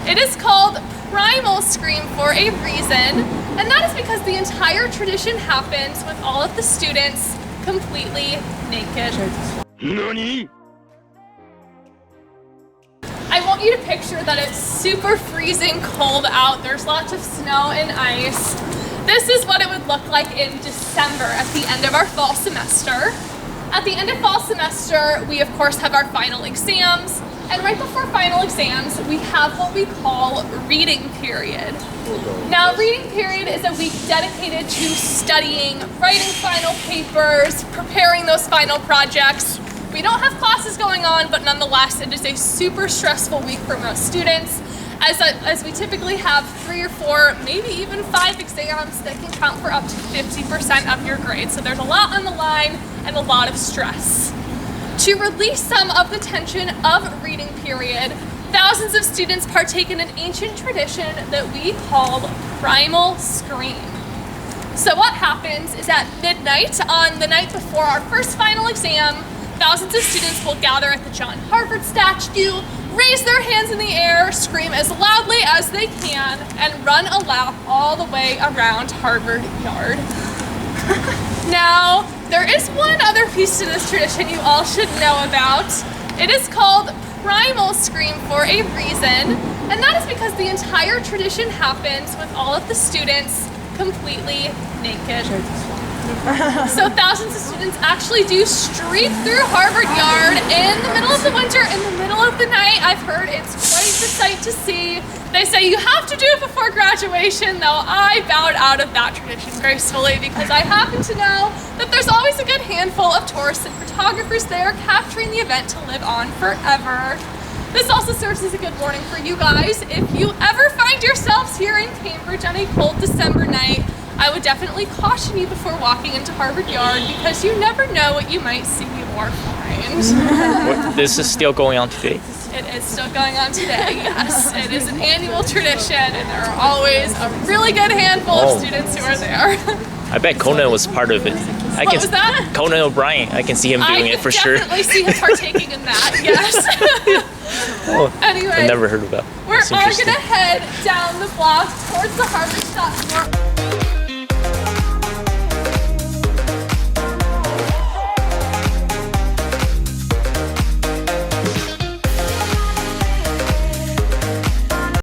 It is called Primal Scream for a reason, and that is because the entire tradition happens with all of the students completely naked. NANI?! I want you to picture that it's super freezing cold out. There's lots of snow and ice. This is what it would look like in December at the end of our fall semester. At the end of fall semester, we of course have our final exams. And right before final exams, we have what we call reading period. Now, reading period is a week dedicated to studying, writing final papers, preparing those final projects. We don't have classes going on, but nonetheless, it is a super stressful week for most students, as we typically have 3 or 4, maybe even 5 exams that can count for up to 50% of your grade. So there's a lot on the line and a lot of stress. To release some of the tension of reading period, thousands of students partake in an ancient tradition that we call Primal Scream. So what happens is at midnight on the night before our first final exam, thousands of students will gather at the John Harvard statue, raise their hands in the air, scream as loudly as they can, and run a lap all the way around Harvard Yard. Now, there is one other piece to this tradition you all should know about. It is called Primal Scream for a reason, and that is because the entire tradition happens with all of the students completely naked. So thousands of students actually do streak through Harvard Yard in the middle of the winter, in the middle of the night. I've heard it's quite the sight to see. They say you have to do it before graduation, though I bowed out of that tradition gracefully because I happen to know that there's always a good handful of tourists and photographers there capturing the event to live on forever. This also serves as a good warning for you guys. If you ever find yourselves here in Cambridge on a cold December night, I would definitely caution you before walking into Harvard Yard because you never know what you might see or find. This is still going on today? It is still going on today, yes. It is an annual tradition and there are always a really good handful of students who are there. I bet Conan was part of it. What was that? Conan O'Brien. I can see him doing it for sure. I definitely see him partaking in that, yes. Anyway, I've never heard of that. We're all gonna head down the block towards the Harvard shop.